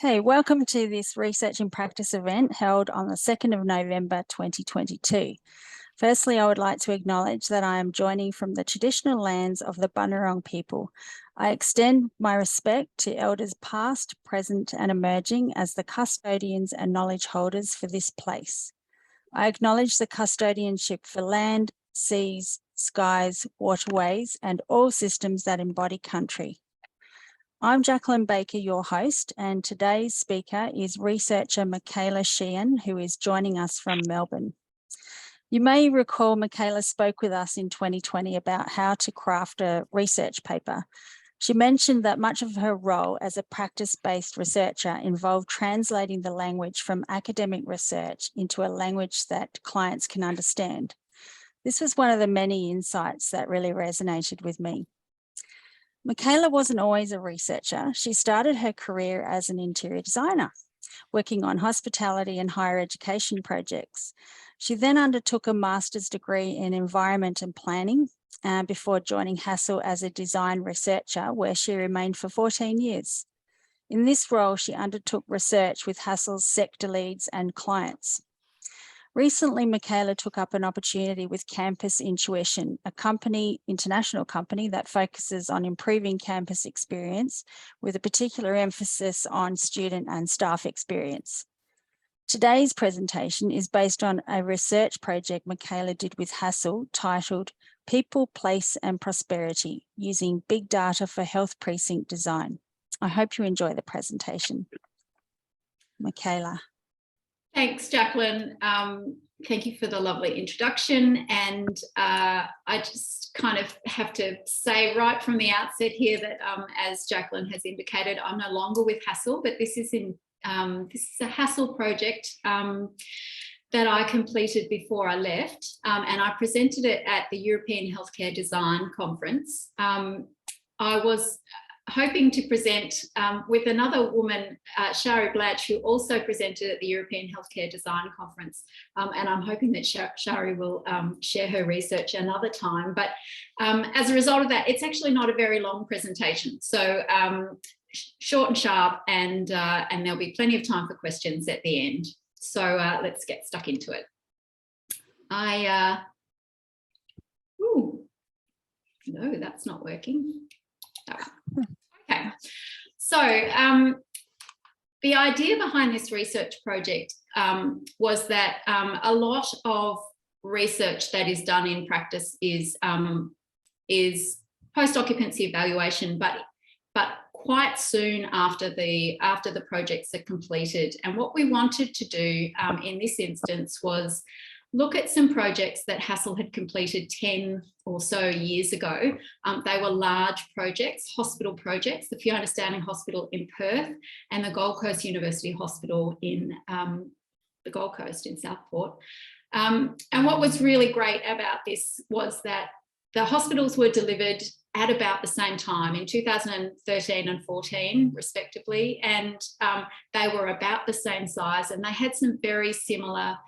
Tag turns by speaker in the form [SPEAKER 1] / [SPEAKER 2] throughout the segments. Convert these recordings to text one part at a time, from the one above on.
[SPEAKER 1] Okay, welcome to this Research in Practice event held on the 2nd of November 2022. Firstly, I would like to acknowledge that I am joining from the traditional lands of the Bunurong people. I extend my respect to elders past, present and emerging as the custodians and knowledge holders for this place. I acknowledge the custodianship for land, seas, skies, waterways and all systems that embody country. I'm Jacqueline Baker, your host, and today's speaker is researcher Michaela Sheahan, who is joining us from Melbourne. You may recall Michaela spoke with us in 2020 about how to craft a research paper. She mentioned that much of her role as a practice-based researcher involved translating the language from academic research into a language that clients can understand. This was one of the many insights that really resonated with me. Michaela wasn't always a researcher. She started her career as an interior designer, working on hospitality and higher education projects. She then undertook a master's degree in environment and planning before joining Hassell as a design researcher, where she remained for 14 years. In this role, she undertook research with Hassell's sector leads and clients. Recently, Michaela took up an opportunity with Campus Intuition, a international company that focuses on improving campus experience with a particular emphasis on student and staff experience. Today's presentation is based on a research project Michaela did with Hassell titled People, Place and Prosperity, using big data for health precinct design. I hope you enjoy the presentation. Michaela.
[SPEAKER 2] Thanks, Jacqueline. Thank you for the lovely introduction. And I just kind of have to say right from the outset here that, as Jacqueline has indicated, I'm no longer with Hassell, but this is a Hassell project that I completed before I left, and I presented it at the European Healthcare Design Conference. I was hoping to present with another woman, Shari Blatch, who also presented at the European Healthcare Design Conference. And I'm hoping that Shari will share her research another time. But as a result of that, it's actually not a very long presentation. So short and sharp, and there'll be plenty of time for questions at the end. So let's get stuck into it. No, that's not working. Okay, so the idea behind this research project was that a lot of research that is done in practice is post-occupancy evaluation, but quite soon after the projects are completed. And what we wanted to do in this instance was look at some projects that Hassell had completed 10 or so years ago. They were large projects, hospital projects, the Fiona Stanley Hospital in Perth and the Gold Coast University Hospital in the Gold Coast in Southport. And what was really great about this was that the hospitals were delivered at about the same time in 2013 and 14 respectively, and they were about the same size, and they had some very similar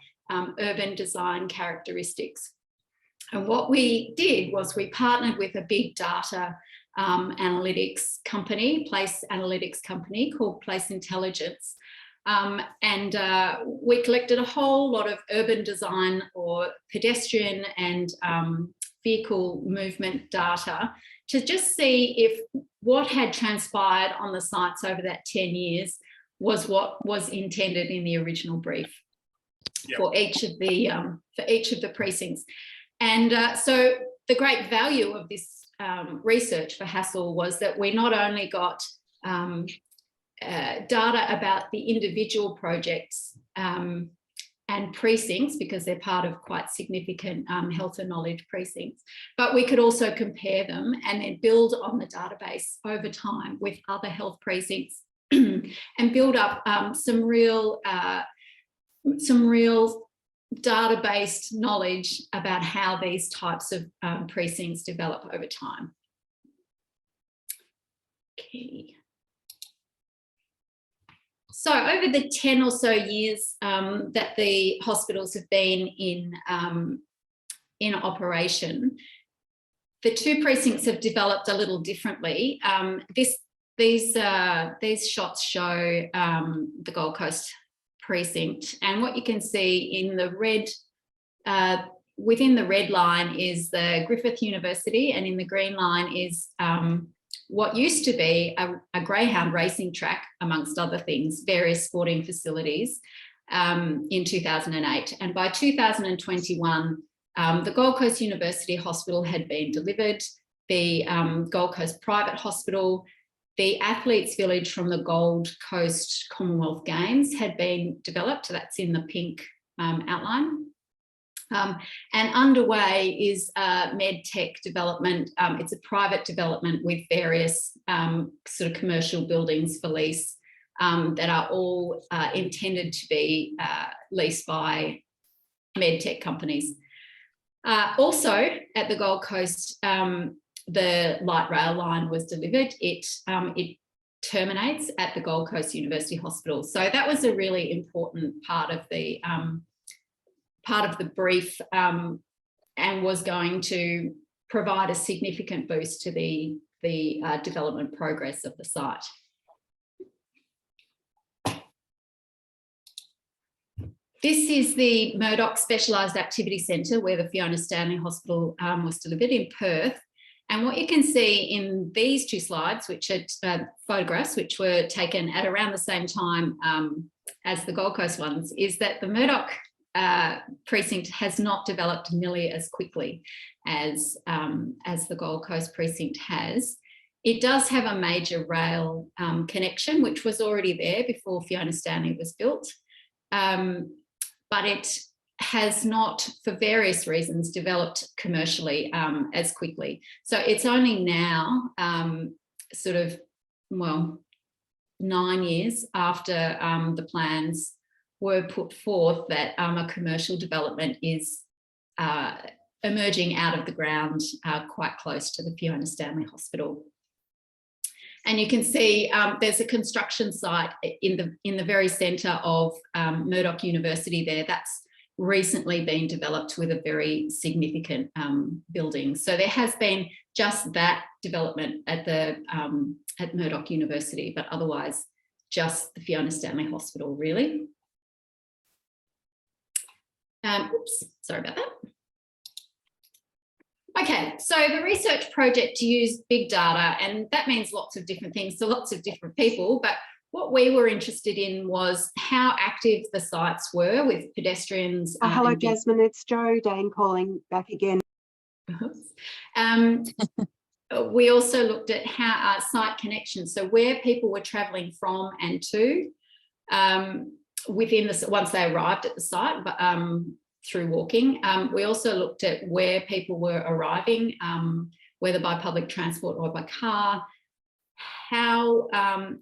[SPEAKER 2] urban design characteristics. And what we did was we partnered with a big data analytics company, place analytics company called Place Intelligence. And we collected a whole lot of urban design or pedestrian and vehicle movement data to just see if what had transpired on the sites over that 10 years was what was intended in the original brief. Yep. For each of the precincts. And so the great value of this research for Hassell was that we not only got data about the individual projects and precincts, because they're part of quite significant health and knowledge precincts, but we could also compare them and then build on the database over time with other health precincts and build up some real data-based knowledge about how these types of precincts develop over time. Okay. So over the 10 or so years that the hospitals have been in operation, the two precincts have developed a little differently. these shots show the Gold Coast precinct, and what you can see in the red, within the red line is the Griffith University, and in the green line is what used to be a greyhound racing track, amongst other things, various sporting facilities in 2008. And by 2021, the Gold Coast University Hospital had been delivered, the Gold Coast Private Hospital, the Athletes Village from the Gold Coast Commonwealth Games had been developed. That's in the pink outline. And underway is MedTech development. It's a private development with various sort of commercial buildings for lease that are all intended to be leased by MedTech companies. Also at the Gold Coast, the light rail line was delivered. It terminates at the Gold Coast University Hospital. So that was a really important part of the brief, and was going to provide a significant boost to the development progress of the site. This is the Murdoch Specialised Activity Centre, where the Fiona Stanley Hospital was delivered in Perth. And what you can see in these two slides, which are photographs, which were taken at around the same time as the Gold Coast ones, is that the Murdoch precinct has not developed nearly as quickly as the Gold Coast precinct has. It does have a major rail connection, which was already there before Fiona Stanley was built, but it has not, for various reasons, developed commercially as quickly. So it's only now, sort of, well, 9 years after the plans were put forth that a commercial development is emerging out of the ground quite close to the Fiona Stanley Hospital. And you can see there's a construction site in the very centre of Murdoch University there. That's recently been developed with a very significant building. So there has been just that development at Murdoch University, but otherwise just the Fiona Stanley Hospital, really. Oops, sorry about that. Okay, so the research project used big data, and that means lots of different things to lots of different people, but what we were interested in was how active the sites were with pedestrians.
[SPEAKER 3] Hello, Jasmine, it's Jo Dane calling back again.
[SPEAKER 2] We also looked at how site connections, so where people were travelling from and to within the, once they arrived at the site, but through walking. We also looked at where people were arriving, whether by public transport or by car, how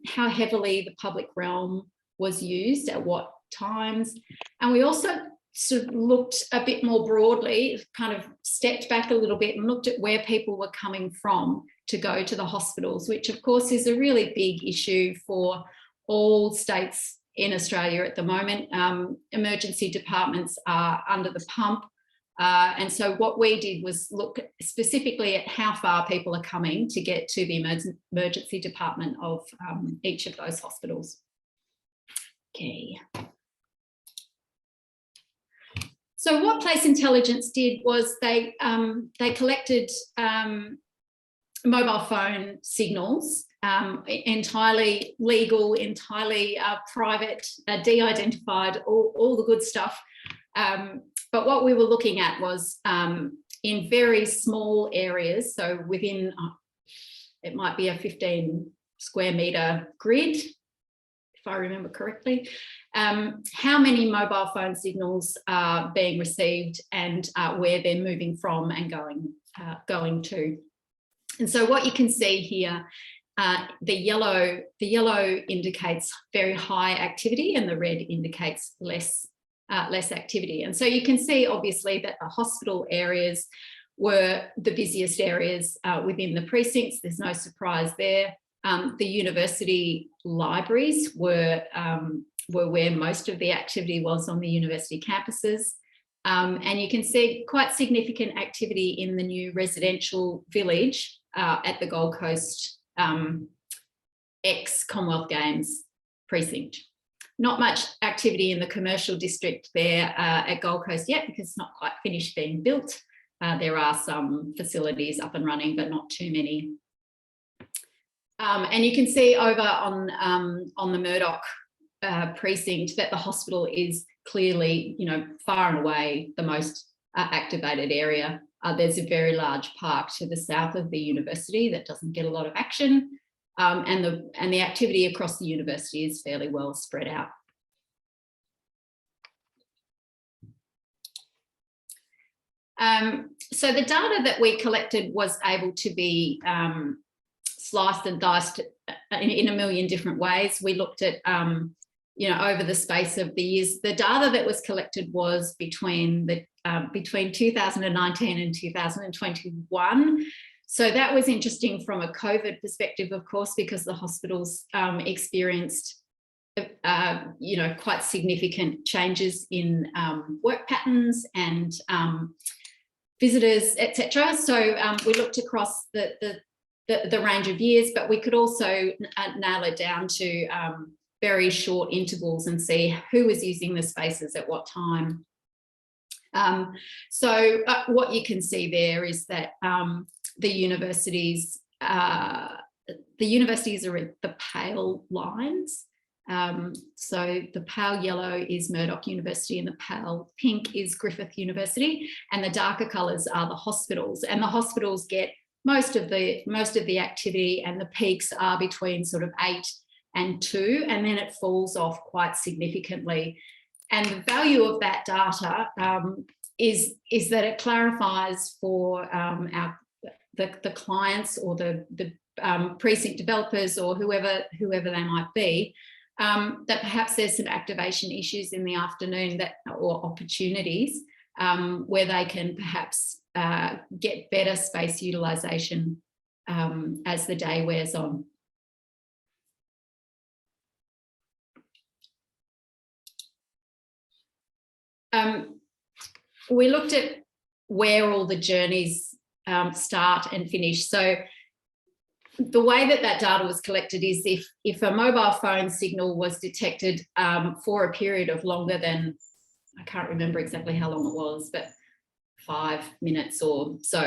[SPEAKER 2] heavily the public realm was used at what times. And we also sort of looked a bit more broadly, kind of stepped back a little bit and looked at where people were coming from to go to the hospitals, which of course is a really big issue for all states in Australia at the moment. Emergency departments are under the pump. And so what we did was look specifically at how far people are coming to get to the emergency department of each of those hospitals. Okay. So what Place Intelligence did was they collected mobile phone signals, entirely legal, entirely private, de-identified, all the good stuff. But what we were looking at was in very small areas, so within, it might be a 15 square metre grid, if I remember correctly, how many mobile phone signals are being received and where they're moving from and going to. And so what you can see here, the yellow indicates very high activity and the red indicates less activity. And so you can see obviously that the hospital areas were the busiest areas within the precincts. There's no surprise there. The university libraries were where most of the activity was on the university campuses. And you can see quite significant activity in the new residential village at the Gold Coast ex-Commonwealth Games precinct. Not much activity in the commercial district there at Gold Coast yet, because it's not quite finished being built. There are some facilities up and running, but not too many. And you can see over on the Murdoch precinct that the hospital is clearly, far and away the most activated area. There's a very large park to the south of the university that doesn't get a lot of action, and the activity across the university is fairly well spread out. So the data that we collected was able to be sliced and diced in a million different ways. We looked at, over the space of the years. The data that was collected was between 2019 and 2021. So that was interesting from a COVID perspective, of course, because the hospitals experienced, quite significant changes in work patterns and visitors, etc. So we looked across the range of years, but we could also nail it down to very short intervals and see who was using the spaces at what time. So what you can see there is that the universities are the pale lines. So the pale yellow is Murdoch University and the pale pink is Griffith University, and the darker colours are the hospitals, and the hospitals get most of the activity, and the peaks are between sort of 8 and 2, and then it falls off quite significantly. And the value of that data is that it clarifies for the clients or the precinct developers or whoever they might be, that perhaps there's some activation issues in the afternoon or opportunities where they can perhaps get better space utilisation as the day wears on. We looked at where all the journeys start and finish. So the way that data was collected is if a mobile phone signal was detected for a period of longer than, I can't remember exactly how long it was, but 5 minutes or so.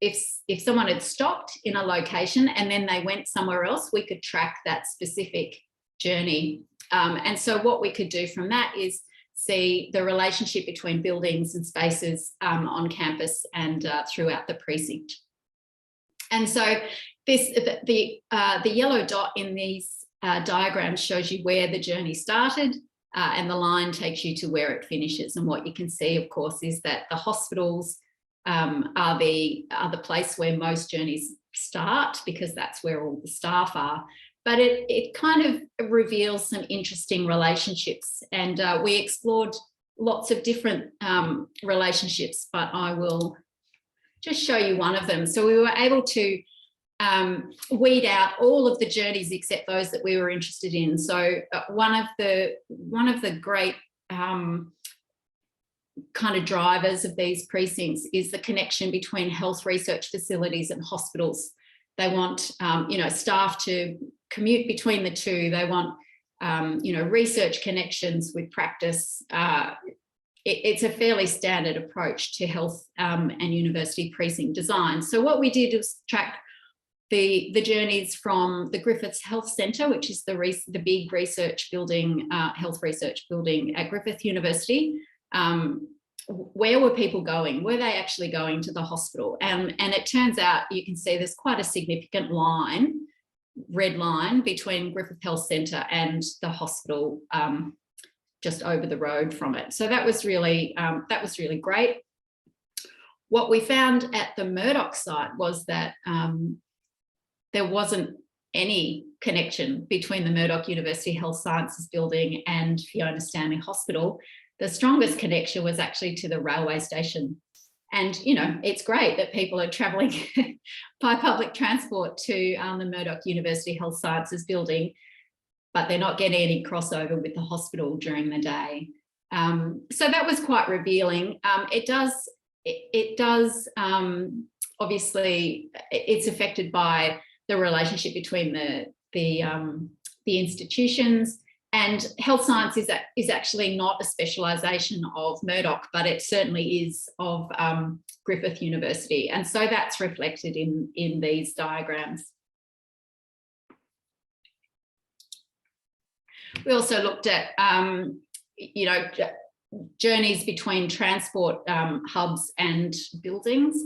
[SPEAKER 2] If someone had stopped in a location and then they went somewhere else, we could track that specific journey. And so what we could do from that is see the relationship between buildings and spaces on campus and throughout the precinct. And so the yellow dot in these diagrams shows you where the journey started, and the line takes you to where it finishes. And what you can see, of course, is that the hospitals are the place where most journeys start, because that's where all the staff are. But it kind of reveals some interesting relationships, and we explored lots of different relationships, but I will just show you one of them. So we were able to weed out all of the journeys except those that we were interested in. So one of the great kind of drivers of these precincts is the connection between health research facilities and hospitals. They want staff to commute between the two. They want research connections with practice. It's a fairly standard approach to health and university precinct design. So what we did was track the journeys from the Griffiths Health Centre, which is the big research building, health research building at Griffith University. Where were people going? Were they actually going to the hospital? And it turns out, you can see there's quite a significant line, red line, between Griffith Health Centre and the hospital just over the road from it. So that was really great. What we found at the Murdoch site was that there wasn't any connection between the Murdoch University Health Sciences building and Fiona Stanley Hospital. The strongest connection was actually to the railway station. And, it's great that people are travelling by public transport to the Murdoch University Health Sciences building, but they're not getting any crossover with the hospital during the day. So that was quite revealing. It does obviously, it's affected by the relationship between institutions. And health science is actually not a specialisation of Murdoch, but it certainly is of Griffith University. And so that's reflected in these diagrams. We also looked at, journeys between transport hubs and buildings.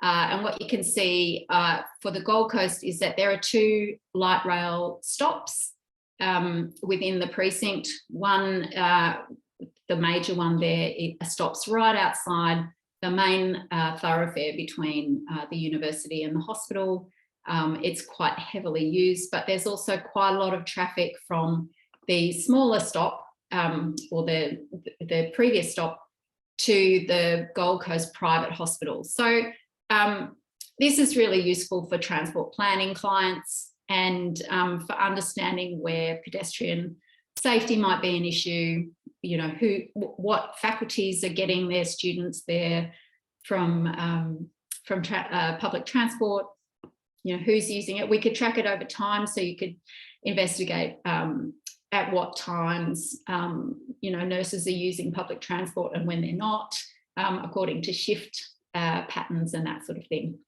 [SPEAKER 2] And what you can see for the Gold Coast is that there are 2 light rail stops within the precinct. One, the major one there, it stops right outside the main thoroughfare between the university and the hospital. It's quite heavily used, but there's also quite a lot of traffic from the smaller stop or the previous stop to the Gold Coast private hospital. So this is really useful for transport planning clients and for understanding where pedestrian safety might be an issue, what faculties are getting their students there from public transport, who's using it. We could track it over time, so you could investigate at what times, nurses are using public transport and when they're not, according to shift patterns and that sort of thing.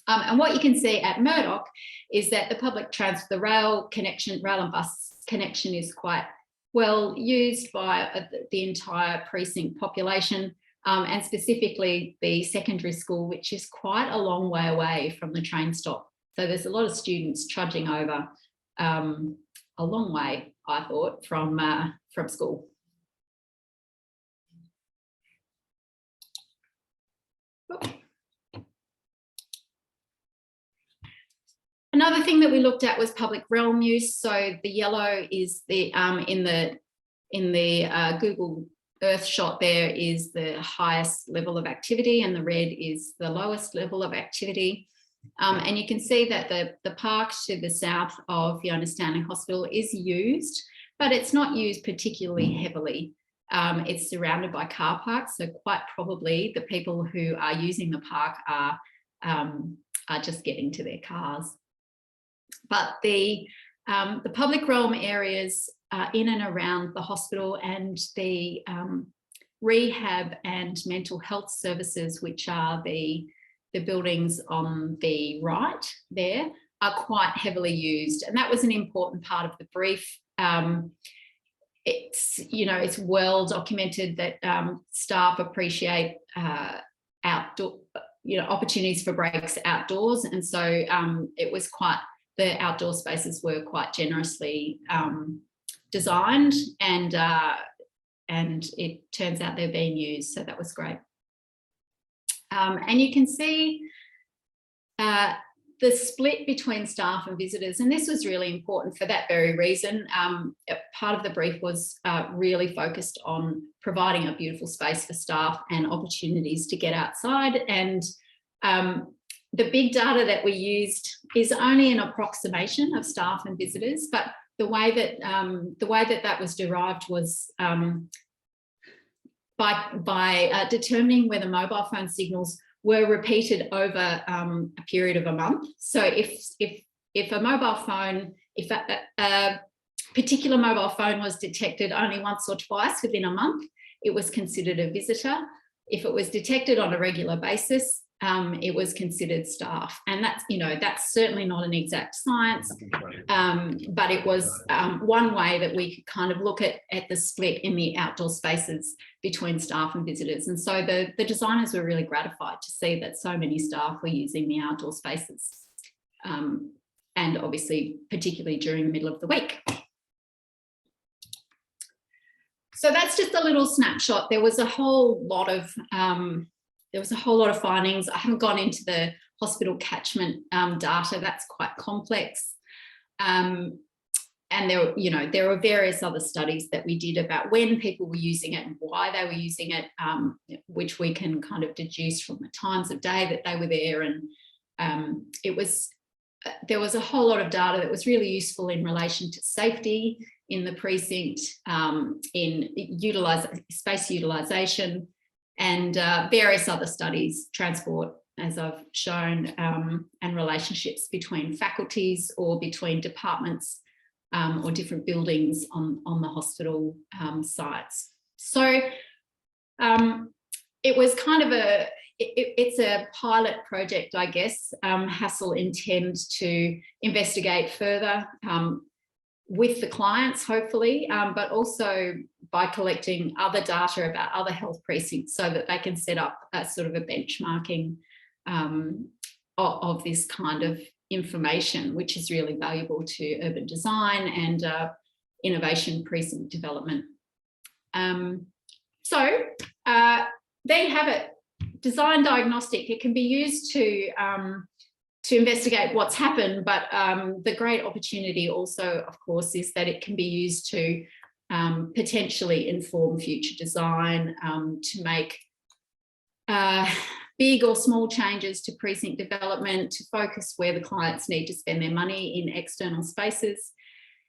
[SPEAKER 2] And what you can see at Murdoch is that the rail and bus connection is quite well used by the entire precinct population, and specifically the secondary school, which is quite a long way away from the train stop. So there's a lot of students trudging over a long way, I thought, from school. Another thing that we looked at was public realm use. So the yellow is the in the Google Earth shot there is the highest level of activity, and the red is the lowest level of activity. And you can see that the park to the south of Fiona Stanley Hospital is used, but it's not used particularly heavily. It's surrounded by car parks, so quite probably the people who are using the park are just getting to their cars. But the public realm areas in and around the hospital and the rehab and mental health services, which are the buildings on the right there, are quite heavily used. And that was an important part of the brief. It's well documented that staff appreciate outdoor, opportunities for breaks outdoors. And so it was the outdoor spaces were quite generously designed, and it turns out they're being used. So that was great. And you can see the split between staff and visitors, and this was really important for that very reason. Part of the brief was really focused on providing a beautiful space for staff and opportunities to get outside. And the big data that we used is only an approximation of staff and visitors, but the way that that was derived was by determining whether mobile phone signals were repeated over a period of a month. So if a mobile phone, if a particular mobile phone was detected only once or twice within a month, it was considered a visitor. If it was detected on a regular basis, it was considered staff. And that's certainly not an exact science, but it was one way that we could kind of look at the split in the outdoor spaces between staff and visitors. And so the designers were really gratified to see that so many staff were using the outdoor spaces, and obviously particularly during the middle of the week. So that's just a little snapshot. There was a whole lot of findings. I haven't gone into the hospital catchment data. That's quite complex. And there were various other studies that we did about when people were using it and why they were using it, which we can kind of deduce from the times of day that they were there. And there was a whole lot of data that was really useful in relation to safety in the precinct, in space utilisation, and various other studies, transport as I've shown, and relationships between faculties or between departments or different buildings on the hospital sites. So it was kind of it's a pilot project, I guess. Hassell intends to investigate further with the clients, hopefully, but also by collecting other data about other health precincts so that they can set up a sort of a benchmarking of this kind of information, which is really valuable to urban design and innovation precinct development. So there you have it. Design diagnostic. It can be used to investigate what's happened, but the great opportunity also, of course, is that it can be used to potentially inform future design, to make big or small changes to precinct development, to focus where the clients need to spend their money in external spaces.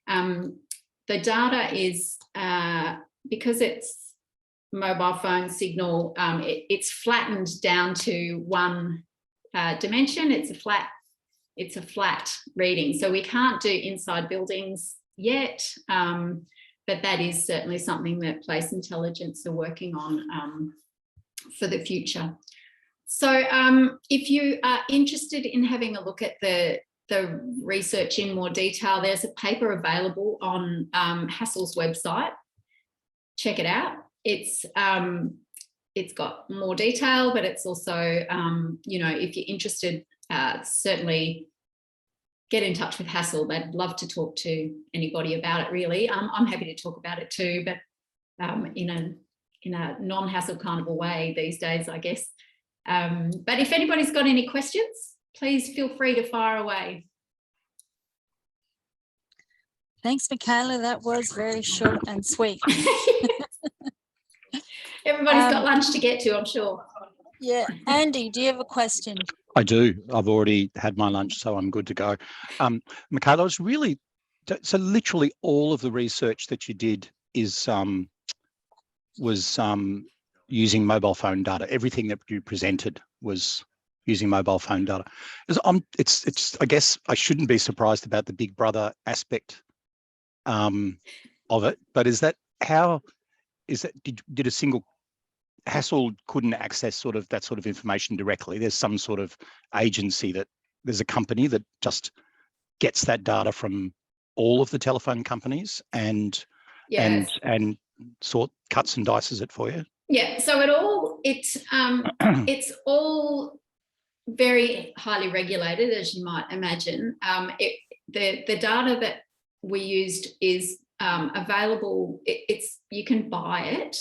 [SPEAKER 2] The data is, because it's mobile phone signal, it's flattened down to one dimension. It's a flat reading. So we can't do inside buildings yet, but that is certainly something that Place Intelligence are working on for the future. So if you are interested in having a look at the research in more detail, there's a paper available on Hassell's website. Check it out. It's got more detail, but it's also, you know, if you're interested, certainly get in touch with Hassell. They'd love to talk to anybody about it, really. I'm happy to talk about it too, but in a non-Hassell kind of a way these days, I guess. But if anybody's got any questions, please feel free to fire away.
[SPEAKER 1] Thanks, Michaela. That was very short and sweet.
[SPEAKER 2] Everybody's got lunch to get to, I'm sure.
[SPEAKER 1] Yeah. Andy, do you have a question?
[SPEAKER 4] I do. I've already had my lunch, so I'm good to go. Michaela, I was really, so literally all of the research that you did is was using mobile phone data. Everything that you presented was using mobile phone data. It's. I guess I shouldn't be surprised about the Big Brother aspect of it, but is that how? Is that did a single Hassell couldn't access that sort of information directly? There's some sort of agency there's a company that just gets that data from all of the telephone companies and cuts and dices it for you.
[SPEAKER 2] Yeah, so it's all very highly regulated, as you might imagine. The data that we used is available. You can buy it,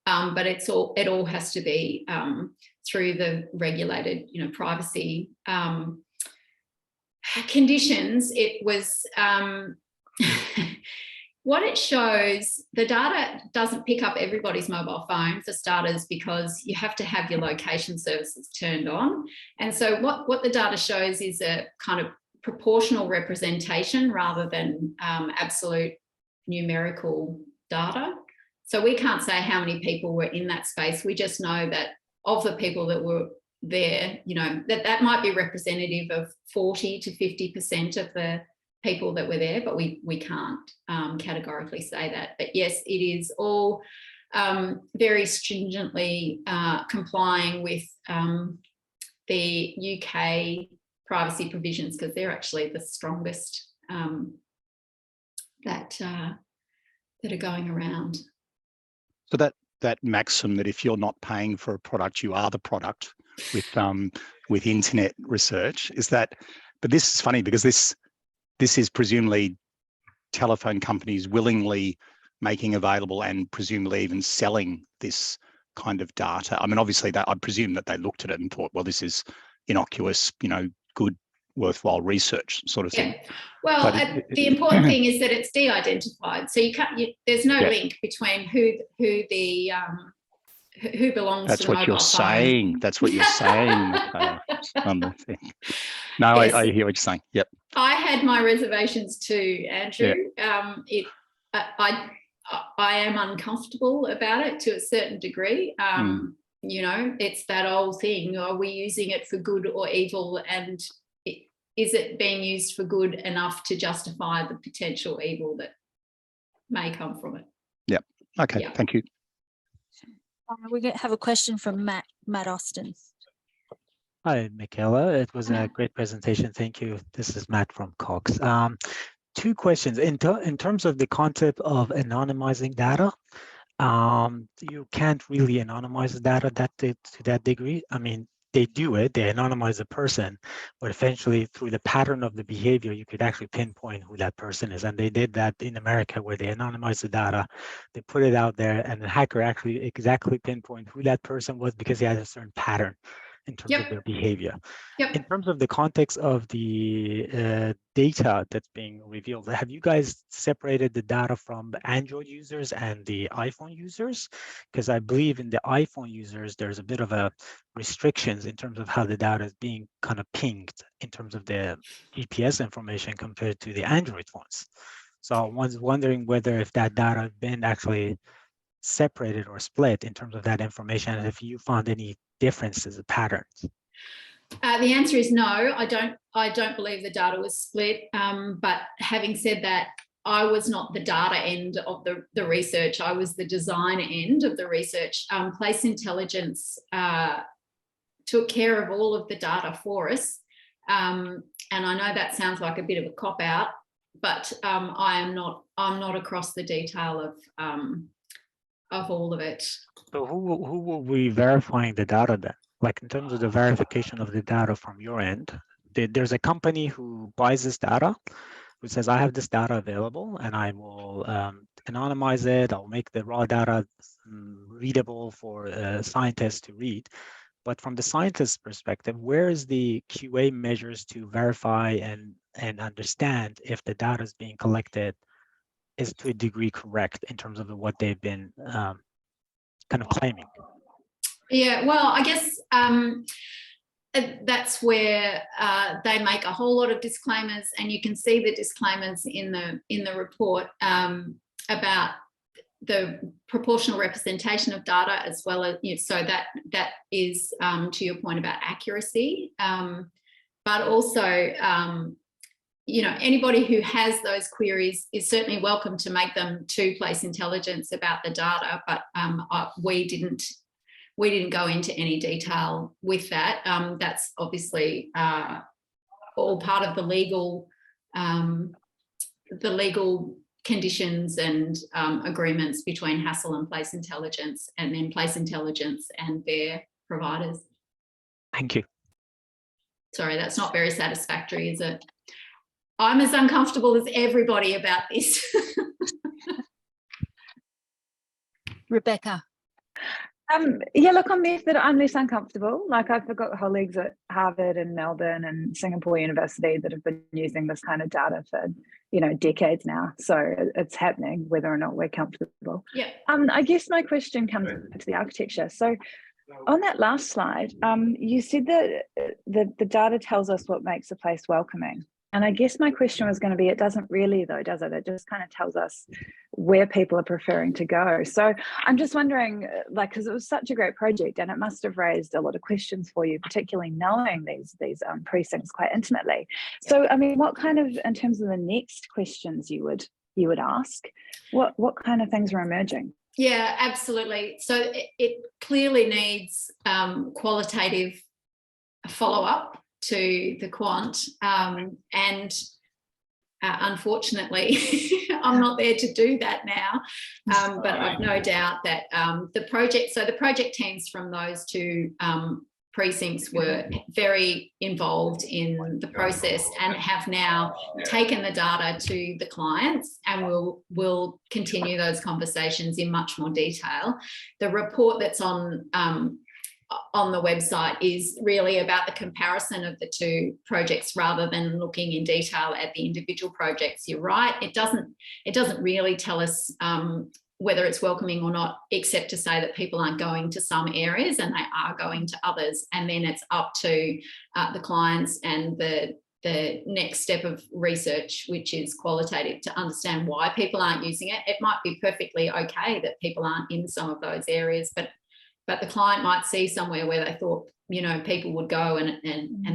[SPEAKER 2] but it all has to be through the regulated, privacy conditions. It was what it shows. The data doesn't pick up everybody's mobile phone, for starters, because you have to have your location services turned on. And so what the data shows is a kind of proportional representation rather than absolute numerical data. So we can't say how many people were in that space. We just know that of the people that were there, that might be representative of 40 to 50% of the people that were there, but we can't categorically say that. But yes, it is all very stringently complying with the UK privacy provisions, because they're actually the strongest that are going around.
[SPEAKER 4] So that maxim that if you're not paying for a product, you are the product with internet research, is that? But this is funny because this is presumably telephone companies willingly making available and presumably even selling this kind of data. I mean, obviously, I presume that they looked at it and thought, well, this is innocuous, good, worthwhile research sort of thing.
[SPEAKER 2] Well, the important thing is that it's de-identified, so there's no link between who belongs
[SPEAKER 4] That's
[SPEAKER 2] to the
[SPEAKER 4] what you're
[SPEAKER 2] mobile
[SPEAKER 4] saying.
[SPEAKER 2] phone.
[SPEAKER 4] That's what you're saying. No,
[SPEAKER 2] Yes.
[SPEAKER 4] I hear what you're saying. Yep.
[SPEAKER 2] I had my reservations too, Andrew. Yeah. I am uncomfortable about it to a certain degree. it's that old thing. Are we using it for good or evil? And is it being used for good enough to justify the potential evil that may come from it?
[SPEAKER 4] Yep. Okay.
[SPEAKER 2] Yeah.
[SPEAKER 4] Thank you.
[SPEAKER 1] We have a question from Matt Austin.
[SPEAKER 5] Hi, Michaela. It was a great presentation. Thank you. This is Matt from Cox. Two questions. In terms of the concept of anonymizing data, you can't really anonymize the data to that degree. I mean, they do it, they anonymize a person, but eventually through the pattern of the behavior, you could actually pinpoint who that person is. And they did that in America, where they anonymized the data, they put it out there, and the hacker actually exactly pinpoint who that person was because he had a certain pattern in terms of their behavior. In terms of the context of the data that's being revealed, have you guys separated the data from the Android users and the iPhone users? Because I believe in the iPhone users, there's a bit of a restrictions in terms of how the data is being kind of pinged in terms of the GPS information compared to the Android ones. So I was wondering whether if that data has been actually separated or split in terms of that information, and if you found any differences or patterns.
[SPEAKER 2] The answer is no. I don't believe the data was split. But having said that, I was not the data end of the research. I was the design end of the research. Place Intelligence took care of all of the data for us. And I know that sounds like a bit of a cop-out, but I'm not across the detail of all of it.
[SPEAKER 5] So who will be verifying the data then? Like in terms of the verification of the data from your end, there's a company who buys this data, who says, I have this data available and I will anonymize it. I'll make the raw data readable for scientists to read. But from the scientist's perspective, where is the QA measures to verify and understand if the data is being collected is to a degree correct in terms of what they've been kind of claiming?
[SPEAKER 2] Yeah, well, I guess that's where they make a whole lot of disclaimers, and you can see the disclaimers in the report about the proportional representation of data, as well as, so that is to your point about accuracy, but also anybody who has those queries is certainly welcome to make them to Place Intelligence about the data, but we didn't go into any detail with that. That's obviously all part of the legal conditions and agreements between Hassell and Place Intelligence, and then Place Intelligence and their providers.
[SPEAKER 5] Thank you.
[SPEAKER 2] Sorry, that's not very satisfactory, is it? I'm as uncomfortable as everybody about this.
[SPEAKER 1] Rebecca.
[SPEAKER 6] Yeah, look, I'm less uncomfortable. Like, I've got colleagues at Harvard and Melbourne and Singapore University that have been using this kind of data for, decades now. So it's happening, whether or not we're comfortable.
[SPEAKER 2] Yeah.
[SPEAKER 6] I guess my question comes to the architecture. So on that last slide, you said that the data tells us what makes a place welcoming. And I guess my question was going to be, it doesn't really though, does it? It just kind of tells us where people are preferring to go. So I'm just wondering, because it was such a great project and it must have raised a lot of questions for you, particularly knowing these precincts quite intimately. So, I mean, what kind of, in terms of the next questions you would ask, what kind of things are emerging?
[SPEAKER 2] Yeah, absolutely. So it clearly needs qualitative follow-up to the quant, and unfortunately I'm not there to do that now, but I've no doubt that the project teams from those two precincts were very involved in the process and have now taken the data to the clients, and will continue those conversations in much more detail. The report that's on the website is really about the comparison of the two projects rather than looking in detail at the individual projects. You're right, it doesn't really tell us whether it's welcoming or not, except to say that people aren't going to some areas and they are going to others, and then it's up to the clients and the next step of research, which is qualitative, to understand why people aren't using it. It might be perfectly okay that people aren't in some of those areas, but the client might see somewhere where they thought, you know, people would go and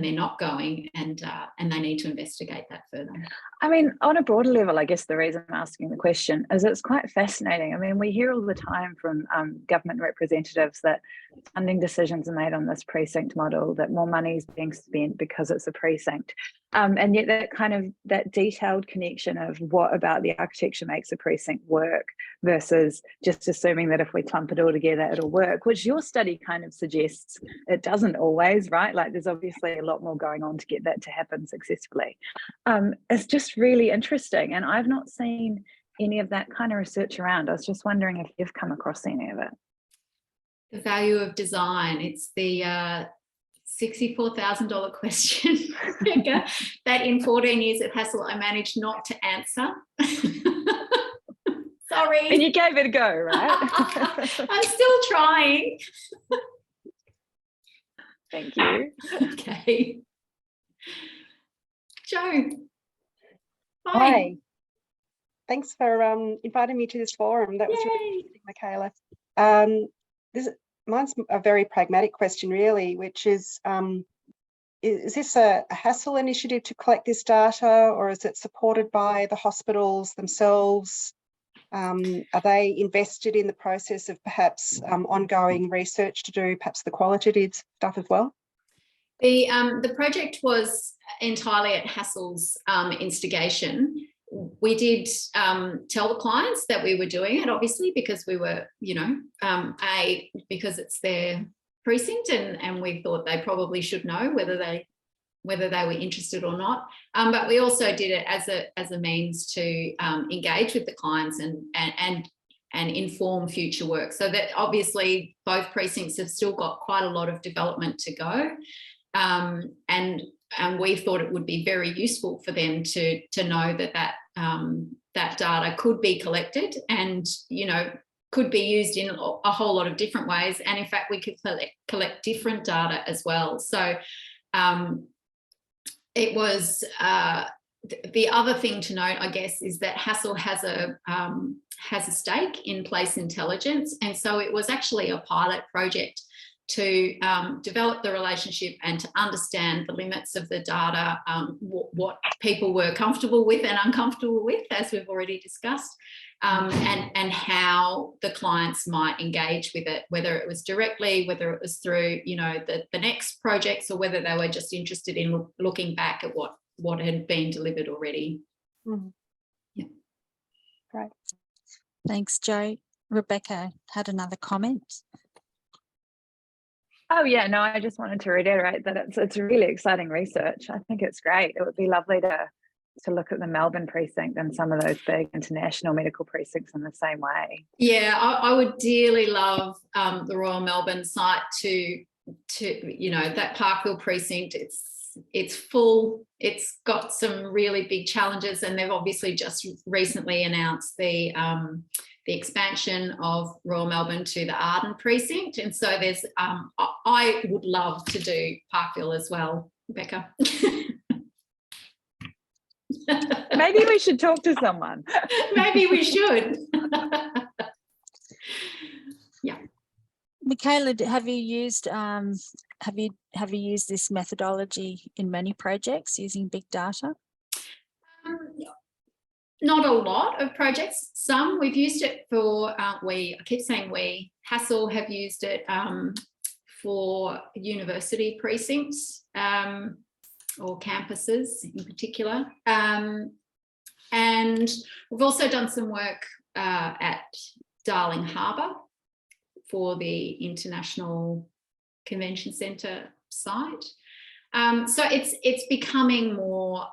[SPEAKER 2] they're not going, and they need to investigate that further.
[SPEAKER 6] I mean, on a broader level, I guess the reason I'm asking the question is it's quite fascinating. I mean, we hear all the time from government representatives that funding decisions are made on this precinct model, that more money is being spent because it's a precinct. And yet that detailed connection of what about the architecture makes a precinct work versus just assuming that if we clump it all together, it'll work, which your study kind of suggests it doesn't always, right? Like there's obviously a lot more going on to get that to happen successfully. It's just really interesting. And I've not seen any of that kind of research around. I was just wondering if you've come across any of it.
[SPEAKER 2] The value of design. It's the $64,000 question, Becca, that in 14 years at Hassell, I managed not to answer. Sorry.
[SPEAKER 6] And you gave it a go, right?
[SPEAKER 2] I'm still trying.
[SPEAKER 6] Thank you.
[SPEAKER 2] Okay. Jo.
[SPEAKER 3] Hi. Thanks for inviting me to this forum. That was really interesting, Michaela. Mine's a very pragmatic question, really, which is this a Hassell initiative to collect this data, or is it supported by the hospitals themselves? Are they invested in the process of perhaps ongoing research to do perhaps the qualitative stuff as well?
[SPEAKER 2] The project was entirely at Hassell's instigation. We did tell the clients that we were doing it, obviously, because we were, you know, because it's their precinct, and we thought they probably should know whether they were interested or not. But we also did it as a means to engage with the clients and inform future work. So that obviously both precincts have still got quite a lot of development to go. And we thought it would be very useful for them to know that data could be collected and, you know, could be used in a whole lot of different ways. And in fact, we could collect different data as well. So it was the other thing to note, I guess, is that Hassell has a stake in Place Intelligence, and so it was actually a pilot project to develop the relationship and to understand the limits of the data, what people were comfortable with and uncomfortable with, as we've already discussed, and how the clients might engage with it, whether it was directly, whether it was through, you know, the next projects, or whether they were just interested in looking back at what had been delivered already.
[SPEAKER 3] Mm-hmm.
[SPEAKER 2] Yeah.
[SPEAKER 3] Great.
[SPEAKER 1] Thanks, Jo. Rebecca had another comment.
[SPEAKER 6] Oh yeah, no, I just wanted to reiterate that it's really exciting research. I think it's great. It would be lovely to look at the Melbourne precinct and some of those big international medical precincts in the same way.
[SPEAKER 2] Yeah, I would dearly love the Royal Melbourne site to you know, that Parkville precinct. It's full. It's got some really big challenges, and they've obviously just recently announced the expansion of Royal Melbourne to the Arden precinct, and so there's I would love to do Parkville as well, Becca.
[SPEAKER 6] Maybe we should talk to someone.
[SPEAKER 2] Maybe we should. Yeah.
[SPEAKER 1] Michaela, have you used this methodology in many projects using big data?
[SPEAKER 2] Not a lot of projects. Some we've used it for. I keep saying we. Hassell have used it for university precincts or campuses in particular, and we've also done some work at Darling Harbour for the International Convention Centre site. So it's becoming more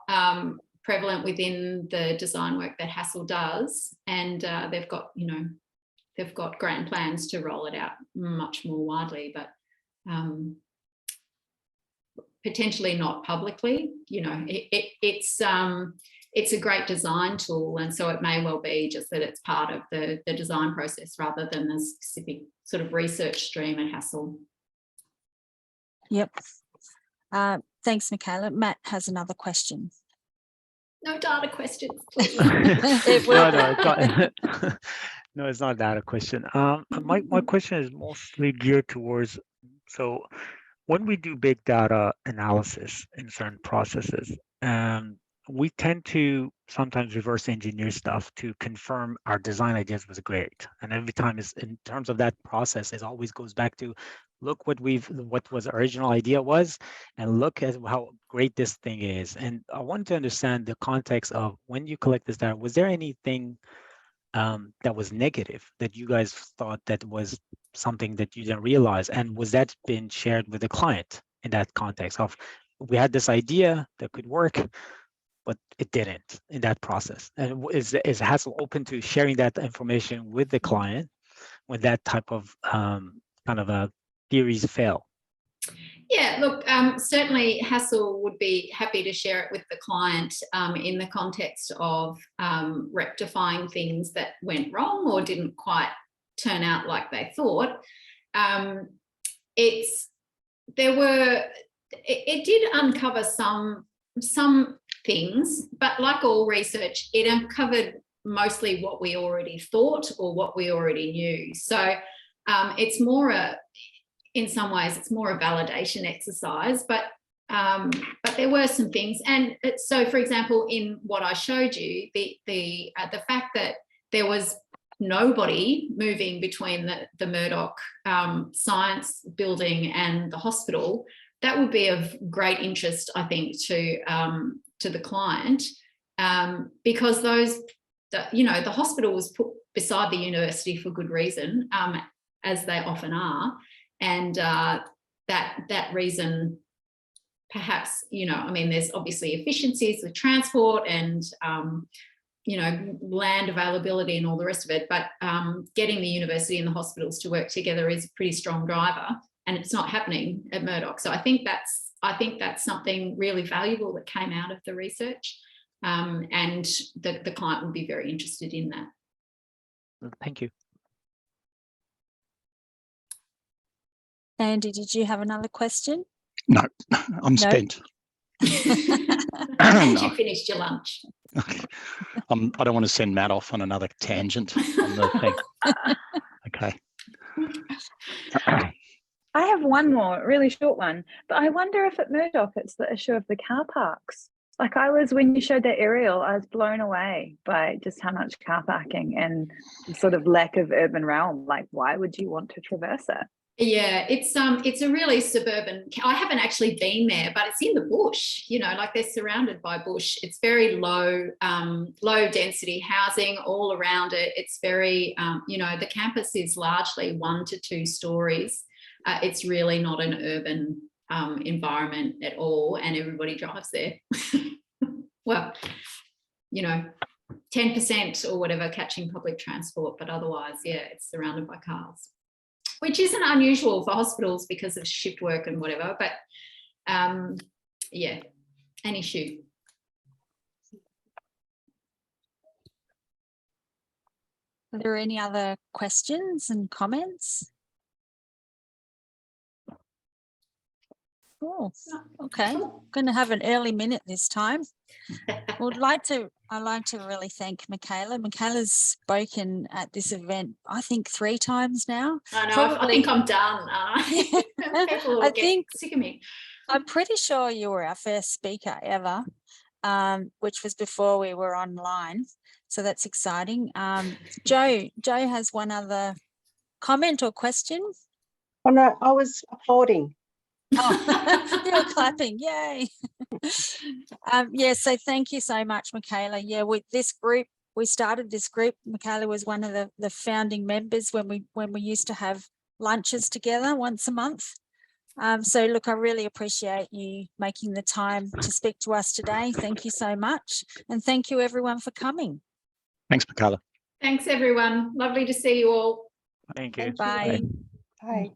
[SPEAKER 2] prevalent within the design work that Hassell does, and they've got grand plans to roll it out much more widely, but potentially not publicly. You know, it's a great design tool, and so it may well be just that it's part of the design process rather than the specific sort of research stream at Hassell.
[SPEAKER 1] Yep. Thanks, Michaela. Matt has another question.
[SPEAKER 2] No data questions, please.
[SPEAKER 1] It
[SPEAKER 5] No,
[SPEAKER 1] will.
[SPEAKER 5] no, it's not. No, it's not that a question. My question is mostly geared towards, so when we do big data analysis in certain processes, we tend to sometimes reverse engineer stuff to confirm our design ideas was great. And every time is in terms of that process, it always goes back to look what was the original idea was, and look at how great this thing is. And I wanted to understand the context of when you collect this data, was there anything that was negative that you guys thought that was something that you didn't realize, and was that been shared with the client in that context of we had this idea that could work but it didn't in that process? And is Hassell open to sharing that information with the client when that type of kind of theories fail?
[SPEAKER 2] Yeah, look, certainly Hassell would be happy to share it with the client in the context of rectifying things that went wrong or didn't quite turn out like they thought. It did uncover some things, but like all research, it uncovered mostly what we already thought or what we already knew. So it's more in some ways, it's more a validation exercise, but there were some things. And so, for example, in what I showed you, the fact that there was nobody moving between the Murdoch Science Building and the hospital, that would be of great interest, I think, to the client, because the hospital was put beside the university for good reason, as they often are. And that reason, perhaps, I mean, there's obviously efficiencies with transport and, land availability and all the rest of it. But getting the university and the hospitals to work together is a pretty strong driver, and it's not happening at Murdoch. So I think that's something really valuable that came out of the research, and the client would be very interested in that.
[SPEAKER 5] Thank you.
[SPEAKER 1] Andy, did you have another question?
[SPEAKER 4] No, I'm spent.
[SPEAKER 2] And you finished your lunch.
[SPEAKER 4] I don't want to send Matt off on another tangent on the thing. Okay.
[SPEAKER 6] I have one more, really short one, but I wonder if at Murdoch it's the issue of the car parks. Like when you showed that aerial, I was blown away by just how much car parking and sort of lack of urban realm. Like, why would you want to traverse it?
[SPEAKER 2] Yeah, it's a really suburban. I haven't actually been there, but it's in the bush. Like they're surrounded by bush. It's very low density housing all around it. It's very, the campus is largely 1 to 2 stories. It's really not an urban environment at all, and everybody drives there. Well, 10% or whatever catching public transport, but otherwise, yeah, it's surrounded by cars, which isn't unusual for hospitals because of shift work and whatever, but yeah, an issue.
[SPEAKER 1] Are there any other questions and comments? Oh, okay. I'm going to have an early minute this time. I'd like to really thank Michaela. Michaela's spoken at this event, I think 3 times now.
[SPEAKER 2] I know. I think I'm done. People will get sick of me.
[SPEAKER 1] I'm pretty sure you were our first speaker ever, which was before we were online. So that's exciting. Joe has one other comment or question.
[SPEAKER 3] Oh no, I was applauding.
[SPEAKER 1] Oh, you were clapping, yay. So thank you so much, Michaela. Yeah, with this group, we started this group. Michaela was one of the founding members when we used to have lunches together once a month. So look, I really appreciate you making the time to speak to us today. Thank you so much. And thank you everyone for coming.
[SPEAKER 4] Thanks, Michaela.
[SPEAKER 2] Thanks everyone. Lovely to see you all.
[SPEAKER 5] Thank you.
[SPEAKER 1] Bye.
[SPEAKER 3] Bye.